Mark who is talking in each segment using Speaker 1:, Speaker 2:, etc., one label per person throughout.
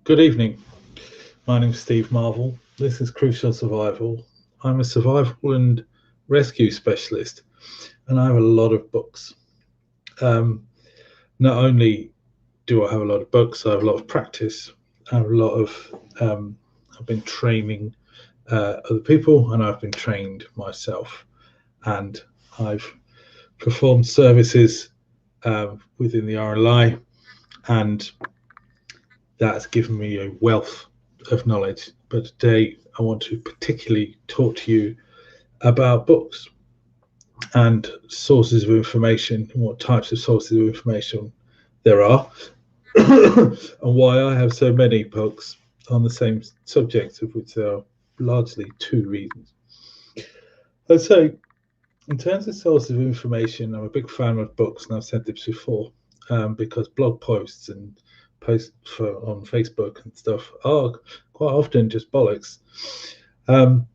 Speaker 1: Good evening. My name is Steve Marvel. This is Crucial Survival. I'm a survival and rescue specialist, and I have a lot of books. Um, Not only do I have a lot of books, I have a lot of practice. I have a lot of. I've been training other people, and I've been trained myself, and I've performed services within the RLI, and that's given me a wealth of knowledge. But today, I want to particularly talk to you about books and sources of information, what types of sources of information there are, and why I have so many books on the same subject, of which there are largely two reasons. I'd say, in terms of sources of information, I'm a big fan of books, and I've said this before, because blog posts and posts on Facebook and stuff are quite often just bollocks. Um,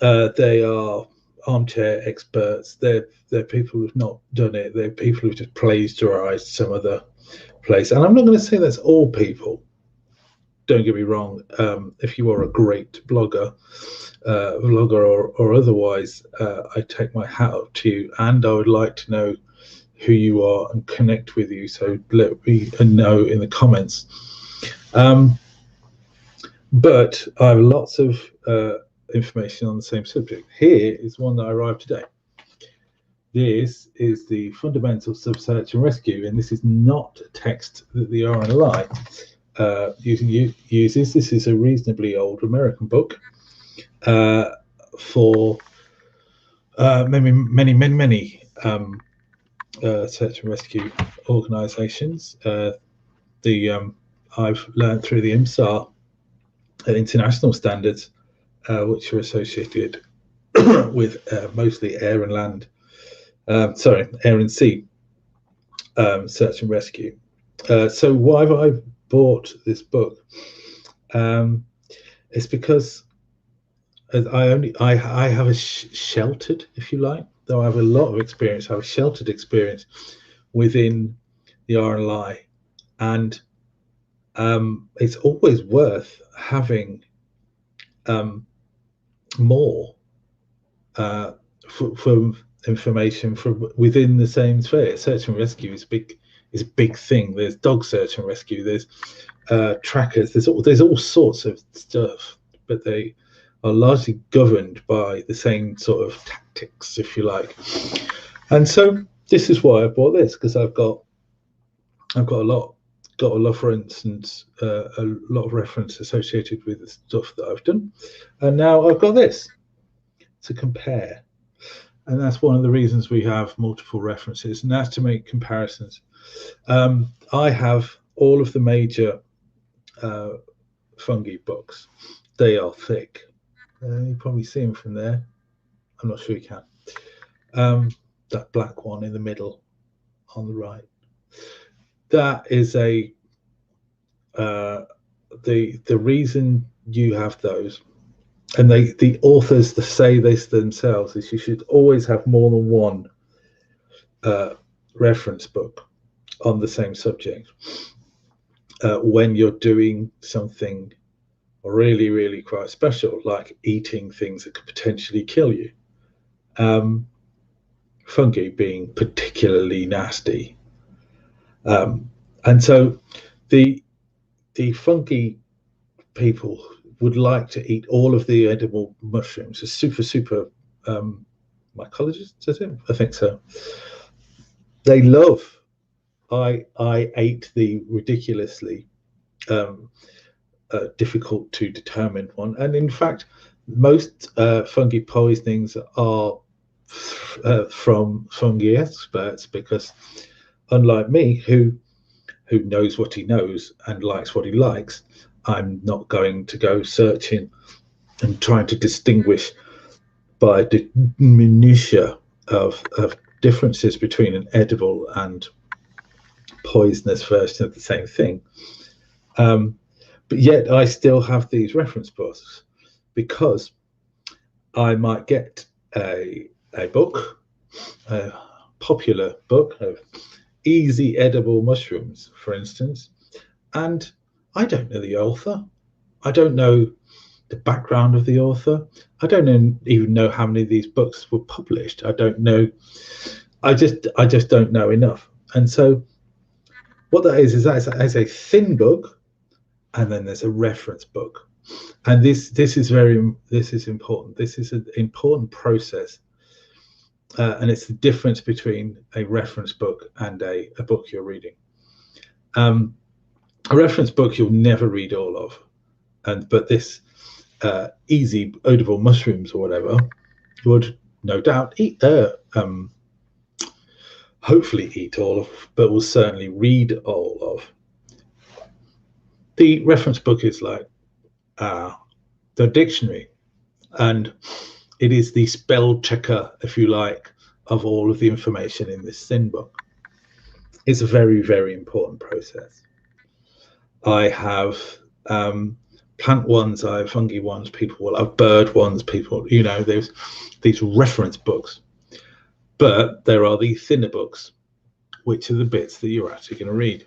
Speaker 1: they are armchair experts. They're people who've not done it. They're people who've just plagiarized some other place. And I'm not going to say that's all people. Don't get me wrong. If you are a great vlogger or otherwise, I take my hat off to you, and I would like to know who you are and connect with you. So let me know in the comments. But I have lots of information on the same subject. Here is one that I arrived today. This is the Fundamentals of Search and Rescue, and this is not a text that the RNLI uses. This is a reasonably old American book for many search and rescue organisations. I've learned through the IMSAR international standards, which are associated with mostly air and land, air and sea search and rescue. So why have I bought this book? It's because I have a sheltered, if you like, though I have a lot of experience. I have a sheltered experience within the RLI, and it's always worth having more from information from within the same sphere. Search and rescue is a big thing. There's dog search and rescue. There's trackers. There's all sorts of stuff, but they are largely governed by the same sort of tactics, if you like. And so this is why I bought this, because I've got a lot of reference, a lot of reference associated with the stuff that I've done, and now I've got this to compare. And that's one of the reasons we have multiple references, and that's to make comparisons. I have all of the major fungi books. They are thick. You probably see them from there. I'm not sure you can. That black one in the middle on the right. That is the reason you have those, and the authors to say this themselves, is you should always have more than one reference book on the same subject when you're doing something really quite special, like eating things that could potentially kill you. Fungi being particularly nasty, and so the fungi people would like to eat all of the edible mushrooms. A super mycologist, is it? I think so. They love. I ate the ridiculously difficult to determine one, and in fact, most fungi poisonings are from fungi experts, because unlike me, who knows what he knows and likes what he likes, I'm not going to go searching and trying to distinguish by the minutiae of differences between an edible and poisonous version of the same thing. But yet I still have these reference books, because I might get a book, a popular book of easy edible mushrooms, for instance, and I don't know the author. I don't know the background of the author. I don't even know how many of these books were published. I don't know. I just don't know enough. And so what that is that it's a thin book, and then there's a reference book. And this is important. This is an important process. And it's the difference between a reference book and a book you're reading. A reference book you'll never read all of, but this easy edible mushrooms or whatever would no doubt hopefully eat all of, but will certainly read all of. The reference book is like the dictionary, and it is the spell checker, if you like, of all of the information in this thin book. It's a very, very important process. I have plant ones, I have fungi ones, people will have bird ones, there's these reference books. But there are the thinner books, which are the bits that you're actually going to read.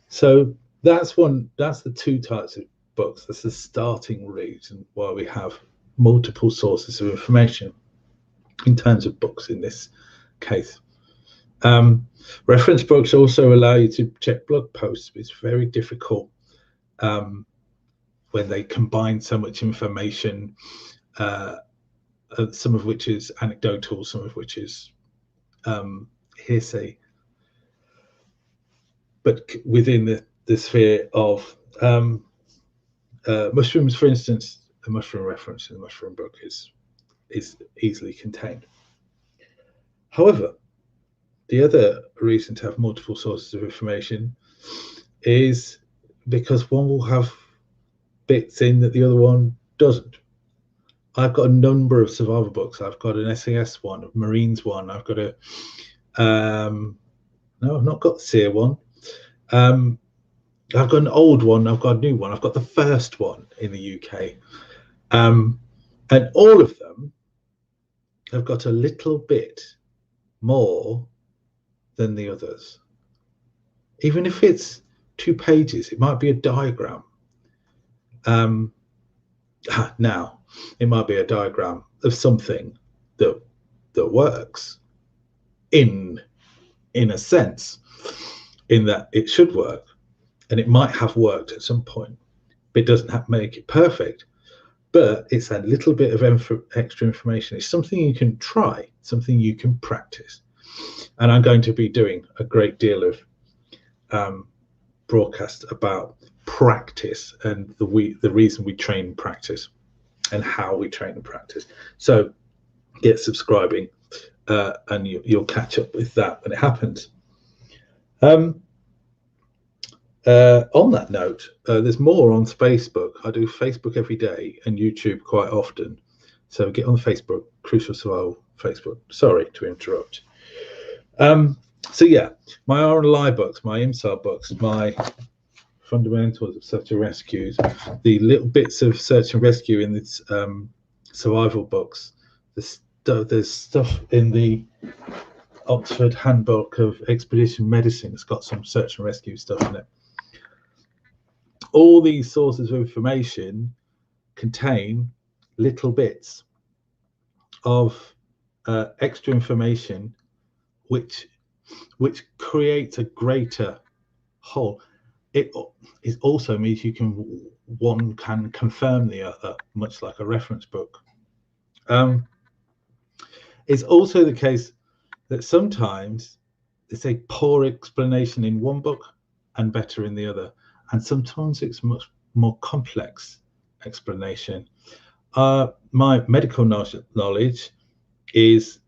Speaker 1: So that's the two types of books. That's the starting reason why we have multiple sources of information in terms of books in this case. Reference books also allow you to check blog posts. It's very difficult when they combine so much information, some of which is anecdotal, some of which is hearsay, but within the sphere of mushrooms, for instance, a mushroom reference in the mushroom book is easily contained. However, the other reason to have multiple sources of information is because one will have bits in that the other one doesn't. I've got a number of survival books. I've got an SAS one, a Marines one. I've got a no, I've not got the SEER one. I've got an old one. I've got a new one. I've got the first one in the UK, and all of them have got a little bit more than the others. Even if it's 2 pages, it might be a diagram. Now, it might be a diagram of something that works in a sense, in that it should work, and it might have worked at some point, but it doesn't have to make it perfect. But it's a little bit of extra information. It's something you can try, something you can practice. And I'm going to be doing a great deal of broadcast about practice and the reason we train and practice and how we train and practice. So get subscribing and you'll catch up with that when it happens. On that note, there's more on Facebook. I do Facebook every day and YouTube quite often. So get on Facebook, Crucial Survival Facebook. Sorry to interrupt. So yeah, my RNLI books, my IMSAR books, my fundamentals of search and rescues, the little bits of search and rescue in this survival books, there's stuff in the Oxford Handbook of Expedition Medicine. It's got some search and rescue stuff in it. All these sources of information contain little bits of extra information which creates a greater whole. It also means one can confirm the other, much like a reference book. It's also the case that sometimes it's a poor explanation in one book and better in the other, and sometimes it's much more complex explanation. My medical knowledge is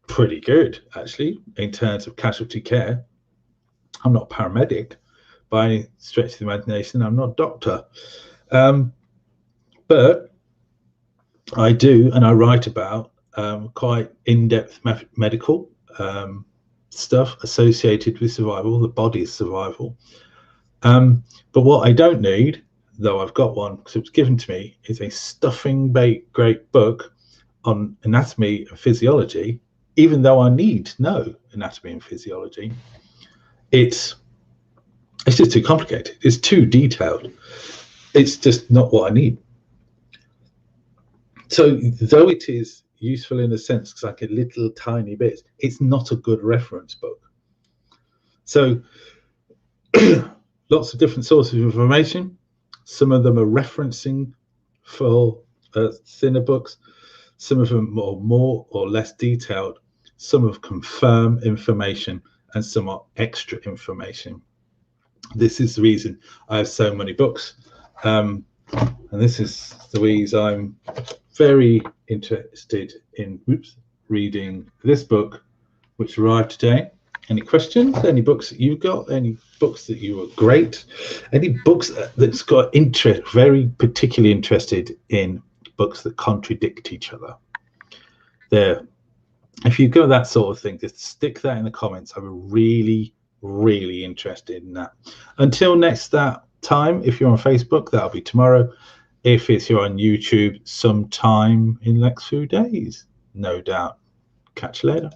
Speaker 1: pretty good, actually, in terms of casualty care. I'm not a paramedic by any stretch of the imagination. I'm not a doctor, but I do, and I write about quite in-depth medical stuff associated with survival, the body's survival. But what I don't need, though I've got one because it was given to me, is a stuffing great book on anatomy and physiology, even though I need to know anatomy and physiology. It's It's just too complicated. It's too detailed. It's just not what I need. So though it is useful in a sense, it's like a little tiny bit, it's not a good reference book. So lots of different sources of information. Some of them are referencing for thinner books. Some of them are more or less detailed. Some have confirmed information, and some are extra information. This is the reason I have so many books. And this is the reason I'm very interested in reading this book, which arrived today. Any questions? Any books that you've got? Any books that you were great? Any books that's got interest, very particularly interested in books that contradict each other? There. If you've got that sort of thing, just stick that in the comments. I'm really, really interested in that. Until next time, if you're on Facebook, that'll be tomorrow. If you're on YouTube, sometime in the next few days, no doubt. Catch you later.